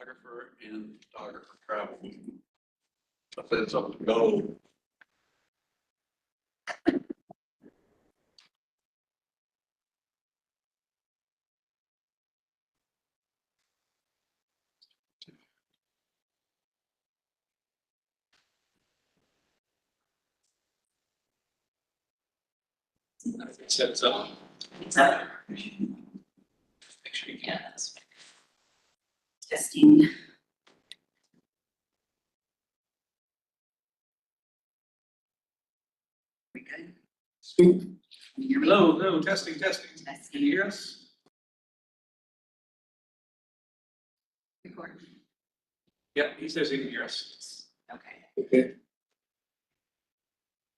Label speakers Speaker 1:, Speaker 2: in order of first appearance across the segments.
Speaker 1: photographer and photographer travel. I said it's up to go.
Speaker 2: It says,
Speaker 3: It's up.
Speaker 2: make sure you can.
Speaker 3: Testing. We good? Can you hear me?
Speaker 2: Hello, hello, testing. Can
Speaker 3: Testing.
Speaker 2: you hear us?
Speaker 3: Record.
Speaker 2: Yeah, he says he can hear us.
Speaker 3: Okay.
Speaker 1: Okay.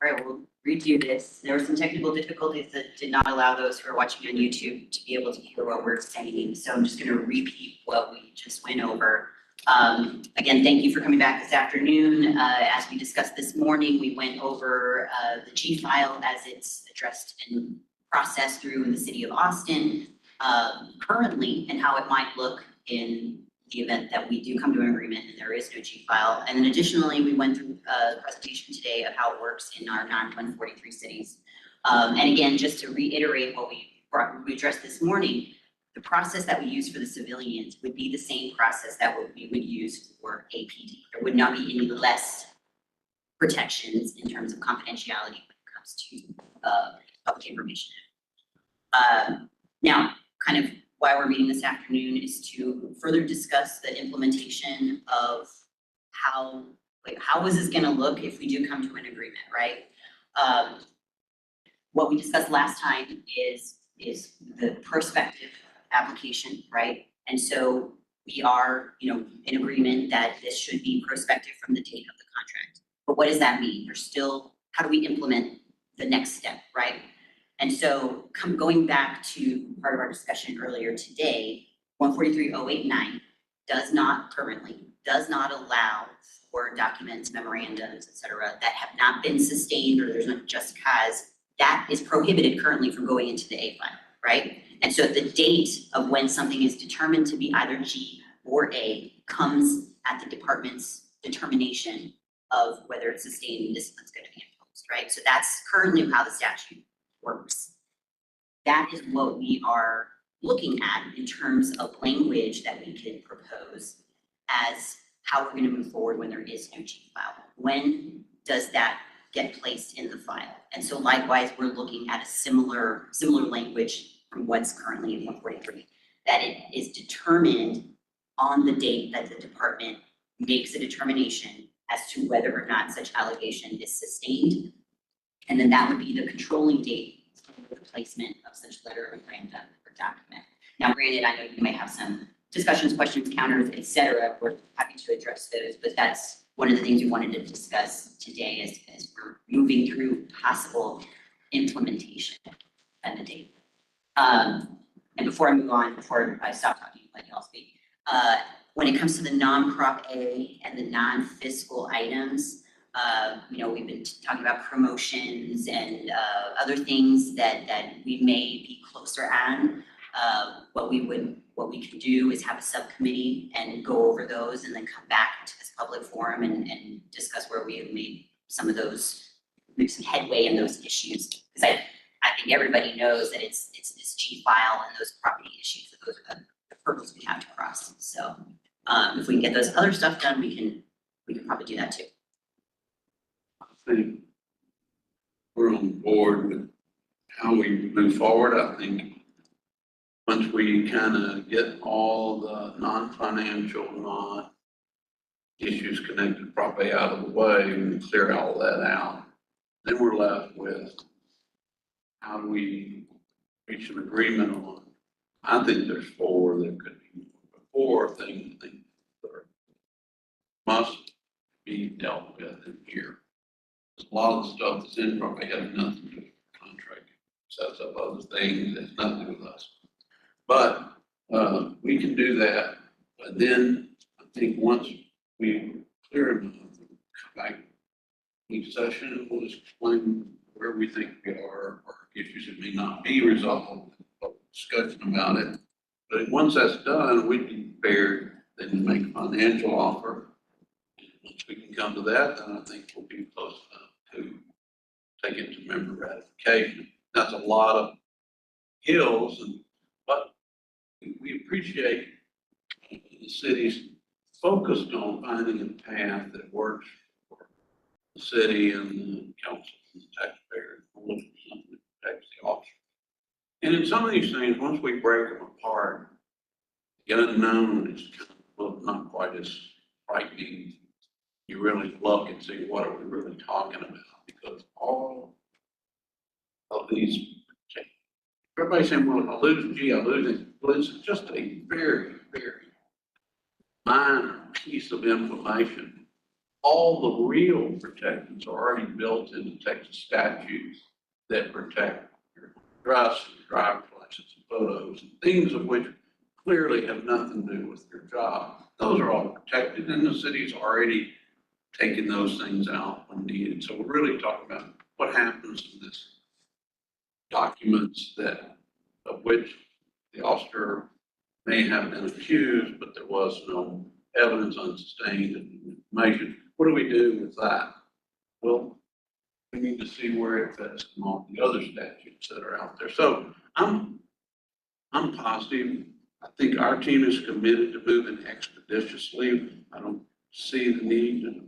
Speaker 3: All right, we'll redo this. There were some technical difficulties that did not allow those who are watching on YouTube to be able to hear what we're saying. So I'm just going to repeat what we just went over. Again, thank you for coming back this afternoon. As we discussed this morning, we went over the G file as it's addressed and processed through in the city of Austin currently, and how it might look in the event that we do come to an agreement and there is no G file. And then additionally, we went through a presentation today of how it works in our non-143 cities. And again, just to reiterate what we addressed this morning, the process that we use for the civilians would be the same process that we would use for APD. There would not be any less protections in terms of confidentiality when it comes to public information. Now, kind of why we're meeting this afternoon is to further discuss the implementation of how is this going to look if we do come to an agreement, right? What we discussed last time is the prospective application, right? And so we are, in agreement that this should be prospective from the date of the contract. But what does that mean? There's still, how do we implement the next step, right? And so going back to part of our discussion earlier today, 143.089 does not allow for documents, memorandums, et cetera, that have not been sustained or there's not just cause. That is prohibited currently from going into the A file, right? And so the date of when something is determined to be either G or A comes at the department's determination of whether it's sustained and discipline's going to be imposed, right? So that's currently how the statute works. That is what we are looking at in terms of language that we could propose as how we're going to move forward when there is no G file. When does that get placed in the file? And so likewise, we're looking at a similar language from what's currently in 143, that it is determined on the date that the department makes a determination as to whether or not such allegation is sustained. And then that would be the controlling date for the placement of such letter, memorandum, or document. Now, granted, I know you may have some discussions, questions, counters, et cetera. We're happy to address those, but that's one of the things we wanted to discuss today as we're moving through possible implementation at the date. And before I move on, before I stop talking, let y'all speak. When it comes to the non-Prop A and the non-fiscal items, we've been talking about promotions and other things that we may be closer on. What we can do is have a subcommittee and go over those and then come back to this public forum and discuss where we have made some headway in those issues. Because I think everybody knows that it's this G file and those property issues, that those are the hurdles we have to cross. So if we can get those other stuff done, we can probably do that too.
Speaker 1: I think we're on board with how we move forward. I think once we kind of get all the non-financial, issues connected to Prop A out of the way and clear all that out, then we're left with how do we reach an agreement on. I think there's four, there could be four things that must be dealt with in here. A lot of the stuff that's in Prop A has nothing to do with the contract. Sets up other things, it's nothing to do with us. But we can do that. But then I think once we clear enough, come back each session and we'll just explain where we think we are or issues that may not be resolved, discussion about it. But once that's done, we'd be prepared then make a financial offer. Once we can come to that, then I think we'll be close enough to take it to member ratification. That's a lot of hills, but we appreciate the city's focused on finding a path that works for the city and the council and the taxpayer, and look for something that protects the officer. And in some of these things, once we break them apart, the unknown is kind of, well, not quite as frightening. You really look and see, what are we really talking about? Because all of these, everybody's saying, well, I lose, gee, I lose it. Well, it's just a very, very minor piece of information. All the real protections are already built into Texas statutes that protect your address, your driver's license, and photos, and things of which clearly have nothing to do with your job. Those are all protected, and the city's already taken those things out when needed. So we're really talking about what happens in this documents that, of which the officer may have been accused, but there was no evidence, unsustained information. What do we do with that? Well, we need to see where it fits in all the other statutes that are out there. So I'm positive. I think our team is committed to moving expeditiously. I don't see the need to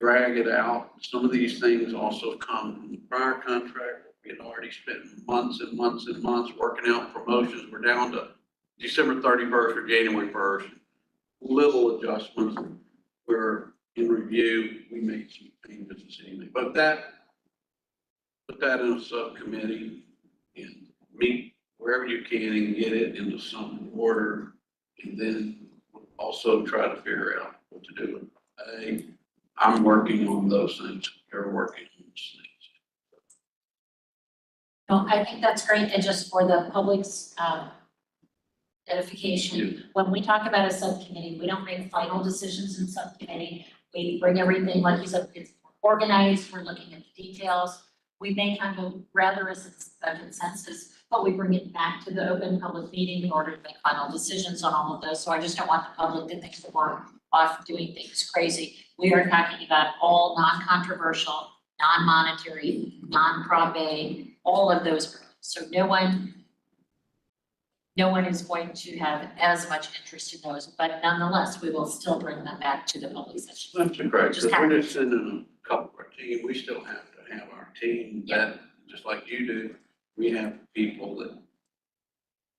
Speaker 1: drag it out. Some of these things also come from the prior contract. We had already spent months and months and months working out promotions. We're down to December 31st or January 1st. Little adjustments. We're in review. We made some changes this evening, but put that in a subcommittee and meet wherever you can and get it into some order, and then also try to figure out what to do with it. I'm working on those things. You're working on those things.
Speaker 4: No, I think that's great, and just for the public's edification, when we talk about a subcommittee, we don't make final decisions in subcommittee. We bring everything, like you said, it's organized, we're looking at the details. We may kind of rather a consensus, but we bring it back to the open public meeting in order to make final decisions on all of those. So I just don't want the public to think that we're off doing things crazy. We are talking about all non-controversial, non-monetary, non-probe, all of those. So no one is going to have as much interest in those, but nonetheless, we will still bring them back to the public session.
Speaker 1: That's correct, because we're just sending a couple of our team. We still have to have our team that, just like you do, we have people that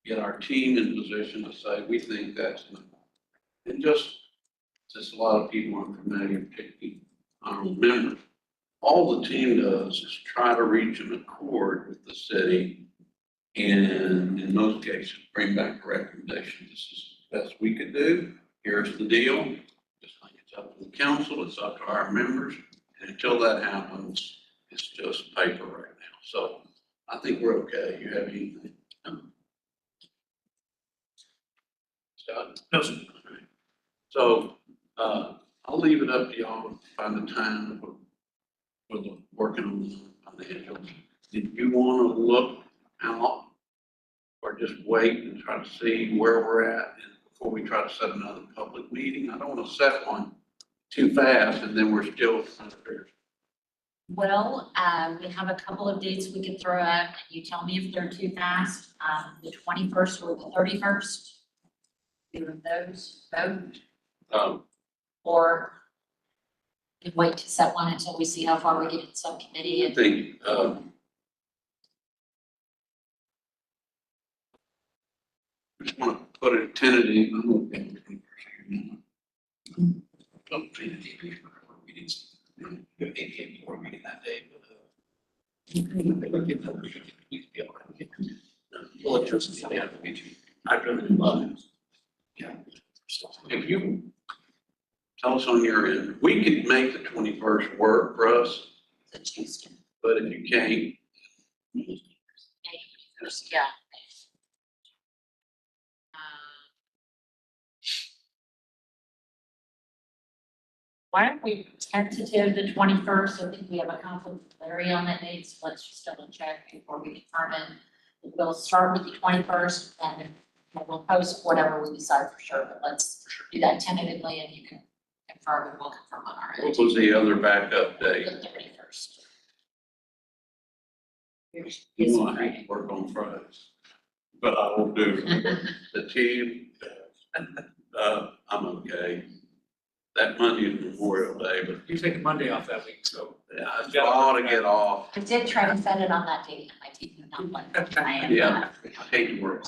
Speaker 1: get our team in position to say, we think that's enough. And just a lot of people aren't familiar, particularly our members. All the team does is try to reach an accord with the city, and in most cases, bring back a recommendation. This is the best we could do. Here's the deal. Just like it's up to the council, it's up to our members. And until that happens, it's just paper right now. So I think we're okay. You have anything? Scott?
Speaker 2: No, sir.
Speaker 1: So, I'll leave it up to y'all to find the time for the working on the financials. Did you want to look out or just wait and try to see where we're at before we try to set another public meeting? I don't want to set one too fast and then we're still trying to figure.
Speaker 4: Well, we have a couple of dates we could throw out, and you tell me if they're too fast. The 21st or the 31st. Either of those, both, or we can wait to set one until we see how far we get in subcommittee.
Speaker 1: I
Speaker 4: And
Speaker 1: think, I just want to put it tentative. I'm okay with it.
Speaker 5: Don't treat it deeply for meetings. You have APA board meeting that day, but well, it's just the other meeting. I'd rather do love. Yeah.
Speaker 1: If you tell us on your end, we could make the 21st work for us,
Speaker 4: the Tuesday.
Speaker 1: but if you can't,
Speaker 4: Yeah. Why aren't we tentative the 21st? I think we have a conflict with Larry on that date, so let's just double check before we confirm it. We'll start with the 21st and We'll post whatever we decide for sure, but let's do that tentatively and you can confirm and we'll confirm on our end.
Speaker 1: What was the other backup date?
Speaker 4: The 31st.
Speaker 1: You know, I hate to work on Fridays, but I will do the team. I'm okay. That Monday is Memorial Day, but
Speaker 2: You take Monday off that week, so.
Speaker 1: yeah, I ought to get off.
Speaker 4: I did try to set it on that date, and my team did not want it.
Speaker 3: I am
Speaker 1: Yeah.
Speaker 3: not.
Speaker 1: I hate to work.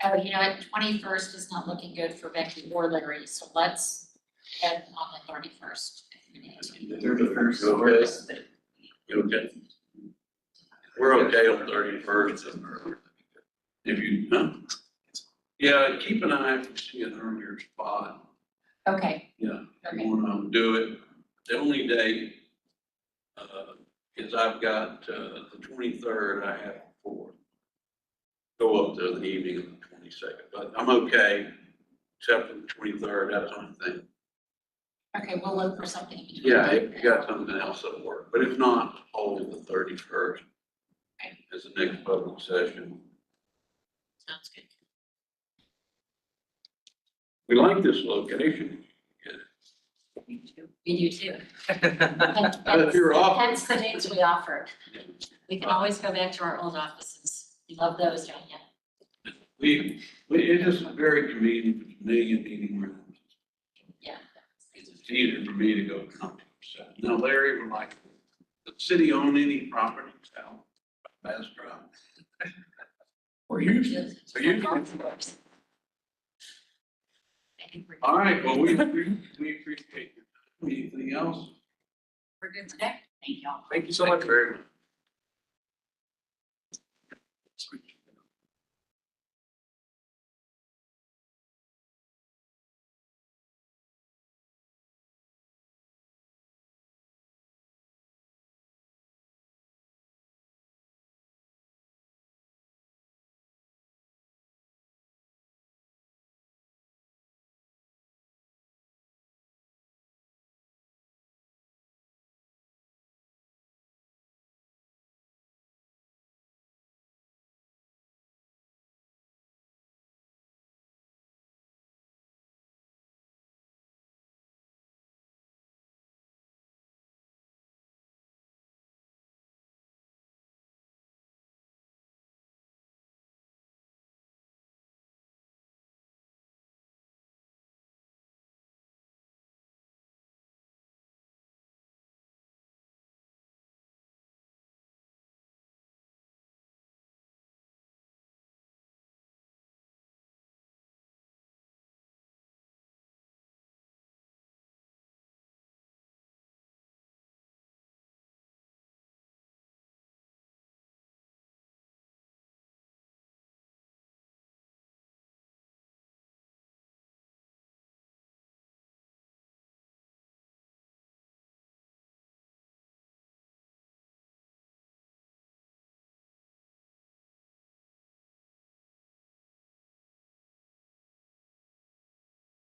Speaker 4: Oh, you know what, 21st is not looking good for Becky or Larry, so let's head on the 31st.
Speaker 5: The 31st
Speaker 1: Okay.
Speaker 5: works.
Speaker 1: You okay? We're okay on 31st. If you, yeah, keep an eye if you see an earlier spot.
Speaker 4: Okay.
Speaker 1: Yeah.
Speaker 4: Okay.
Speaker 1: You wanna do it, the only day, is I've got, the 23rd, I have before. Go up to the evening of the 22nd, but I'm okay, except for the 23rd, that's the only thing.
Speaker 4: Okay, we'll look for something in between.
Speaker 1: Yeah, if you got something else that'll work, but if not, hold the 31st as the next public session.
Speaker 4: Sounds good.
Speaker 1: We like this location.
Speaker 4: We do too.
Speaker 1: If you're off.
Speaker 4: Hence the dates we offered. We can always go back to our old offices. You love those, don't you?
Speaker 1: It is very convenient for me and meeting rooms.
Speaker 4: Yeah.
Speaker 1: It's easier for me to go come to. So, now Larry would like, does the city own any property south Bass Drive?
Speaker 5: Or you.
Speaker 1: Are you? All right, well, we appreciate it. Anything else?
Speaker 4: We're good today.
Speaker 3: Thank y'all.
Speaker 2: Thank you so much.
Speaker 1: Very much.